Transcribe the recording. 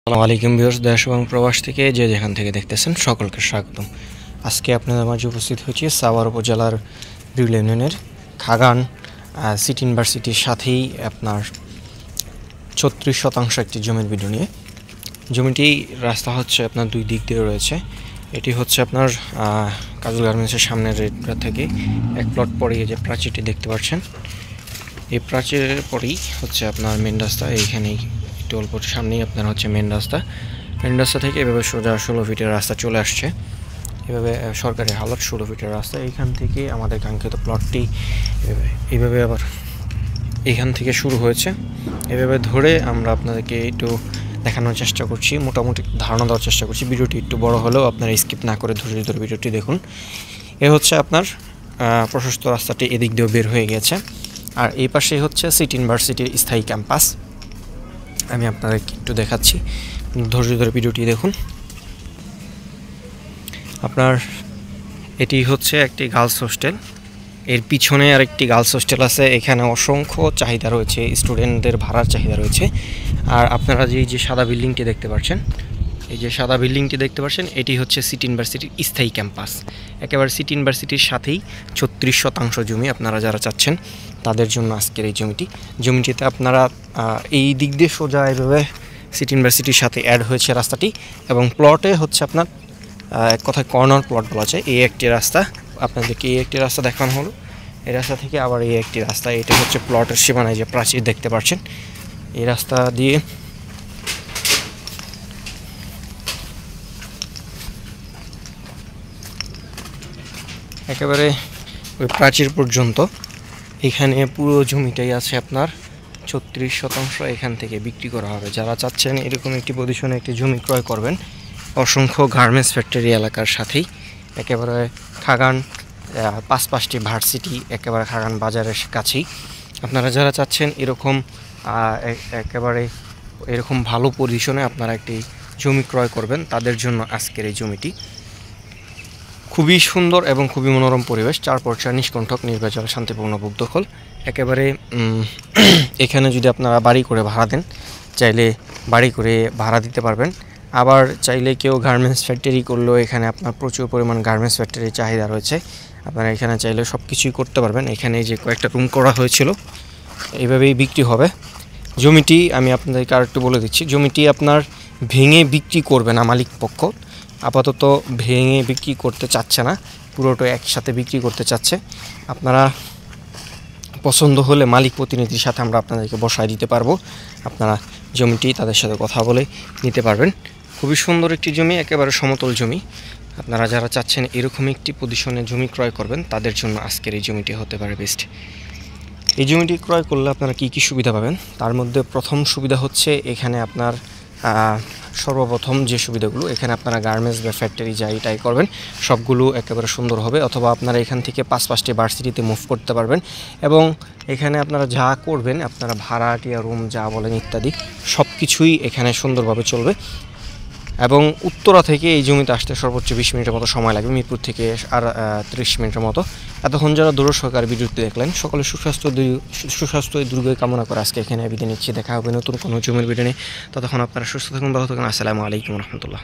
আসসালামু আলাইকুম ভিউয়ার্স, দেশ এবং প্রবাস থেকে যে যেখান থেকে দেখতেছেন সকলকে স্বাগতম। আজকে আপনাদের মাঝে উপস্থিত হয়েছি সাভার উপজেলার বিউল ইউনিয়নের খাগান সিটি ইউনিভার্সিটির সাথেই আপনার 36% একটি জমির ভিডিও নিয়ে। জমিটি রাস্তা হচ্ছে আপনার দুই দিক দিয়ে রয়েছে। এটি হচ্ছে আপনার কাজল গার্মেন্টসের সামনের রেডটা থেকে এক প্লট পরে যে প্রাচীরটি দেখতে পাচ্ছেন, এই প্রাচীরের পরেই হচ্ছে আপনার মেন রাস্তা। এইখানেই একটু অল্প সামনেই আপনার হচ্ছে মেন রাস্তা থেকে এভাবে সোজা 16 ফিটের রাস্তা চলে আসছে। এভাবে সরকারি হালত 16 ফিটের রাস্তা। এইখান থেকে আমাদের কাঙ্ক্ষিত প্লটটি এইভাবে আবার এইখান থেকে শুরু হয়েছে। এভাবে ধরে আমরা আপনাদেরকে একটু দেখানোর চেষ্টা করছি, মোটামুটি ধারণা দেওয়ার চেষ্টা করছি। ভিডিওটি একটু বড় হলেও আপনারা স্কিপ না করে ধৈর্য ধরে ভিডিওটি দেখুন। এ হচ্ছে আপনার প্রশস্ত রাস্তাটি এদিক দিয়েও বের হয়ে গেছে। আর এই পাশে হচ্ছে সিটি ইউনিভার্সিটির স্থায়ী ক্যাম্পাস। আমি আপনাদেরকে একটু দেখাচ্ছি, ধৈর্য ধরে ভিডিওটি দেখুন। আপনার এটি হচ্ছে একটি গার্লস হোস্টেল, এর পিছনে আরেকটি গার্লস হোস্টেল আছে। এখানে অসংখ্য চাহিদা রয়েছে, স্টুডেন্টদের ভাড়ার চাহিদা রয়েছে। আর আপনারা যে সাদা বিল্ডিংটি দেখতে পাচ্ছেন, এই যে সাদা বিল্ডিংটি দেখতে পাচ্ছেন, এটি হচ্ছে সিটি ইউনিভার্সিটির স্থায়ী ক্যাম্পাস। একেবারে সিটি ইউনিভার্সিটির সাথেই 36% জমি আপনারা যারা চাচ্ছেন তাদের জন্য আজকের এই জমিটিতে আপনারা এই দিক দিয়ে সোজা এভাবে সিটি ইউনিভার্সিটির সাথে অ্যাড হয়েছে রাস্তাটি। এবং প্লটে হচ্ছে আপনার এক কথায় কর্নার প্লট বলা যায়। এই একটি রাস্তা আপনাদেরকে, এই একটি রাস্তা দেখানো হলো, এই রাস্তা থেকে আবার এই একটি রাস্তা। এটা হচ্ছে প্লটের সীমানায় যে প্রাচীর দেখতে পাচ্ছেন, এই রাস্তা দিয়ে একেবারে ওই প্রাচীর পর্যন্ত এখানে পুরো জমিটাই আছে আপনার 36%। এখান থেকে বিক্রি করা হবে। যারা চাচ্ছেন এরকম একটি পজিশনে একটি জমি ক্রয় করবেন অসংখ্য গার্মেন্টস ফ্যাক্টরি এলাকার সাথেই, একেবারে খাগান 5টি ভার্সিটি একেবারে খাগান বাজারের কাছেই, আপনারা যারা চাচ্ছেন এরকম একেবারে এরকম ভালো পজিশনে আপনারা একটি জমি ক্রয় করবেন তাদের জন্য আজকের এই জমিটি। খুবই সুন্দর এবং খুবই মনোরম পরিবেশ, 4 পর্যায়ে নিষ্কণ্টক নির্বাচন শান্তিপূর্ণ বুকদখল। একেবারে এখানে যদি আপনারা বাড়ি করে ভাড়া দেন, চাইলে বাড়ি করে ভাড়া দিতে পারবেন। আবার চাইলে কেউ গার্মেন্টস ফ্যাক্টরি করলেও এখানে আপনার প্রচুর পরিমাণ গার্মেন্টস ফ্যাক্টরির চাহিদা রয়েছে। আপনারা এখানে চাইলে সব কিছুই করতে পারবেন। এখানে যে কয়েকটা রুম করা হয়েছিল এইভাবেই বিক্রি হবে জমিটি। আমি আপনাদেরকে আর একটু বলে দিচ্ছি, জমিটি আপনার ভেঙে বিক্রি করবে না মালিক পক্ষ, আপাতত ভেঙে বিক্রি করতে চাচ্ছে না, পুরোটা একসাথে বিক্রি করতে চাচ্ছে। আপনারা পছন্দ হলে মালিক প্রতিনিধির সাথে আমরা আপনাদেরকে বসায় দিতে পারবো, আপনারা জমিটি তাদের সাথে কথা বলে নিতে পারবেন। খুবই সুন্দর একটি জমি, একেবারে সমতল জমি। আপনারা যারা চাচ্ছেন এরকম একটি পজিশনে জমি ক্রয় করবেন তাদের জন্য আজকের এই জমিটি হতে পারে বেস্ট। এই জমিটি ক্রয় করলে আপনারা কি সুবিধা পাবেন, তার মধ্যে প্রথম সুবিধা হচ্ছে এখানে আপনার সর্বপ্রথম যে সুবিধাগুলো, এখানে আপনারা গার্মেন্টস বা ফ্যাক্টরি যা এটাই করবেন সবগুলো একেবারে সুন্দর হবে। অথবা আপনারা এখান থেকে 5টি ভার্সিটিতে মুভ করতে পারবেন। এবং এখানে আপনারা যা করবেন, আপনারা ভাড়াটিয়া রুম যা বলেন ইত্যাদি সব কিছুই এখানে সুন্দরভাবে চলবে। এবং উত্তরা থেকে এই জমিতে আসতে সর্বোচ্চ 20 মিনিটের মতো সময় লাগবে, মিরপুর থেকে আর 30 মিনিটের মতো। এতক্ষণ যারা দূর সহকারে ভিডিওটি দেখলেন সকলে সুস্বাস্থ্য দীর্ঘ কামনা করে আজকে এখানে বিদায় নিচ্ছি। দেখা হবে নতুন কোনো জমির ভিডিও নিয়ে। ততক্ষণ আপনারা সুস্থ থাকুন, ভালো থাকুন। আসসালামু আলাইকুম রহমতুল্লাহ।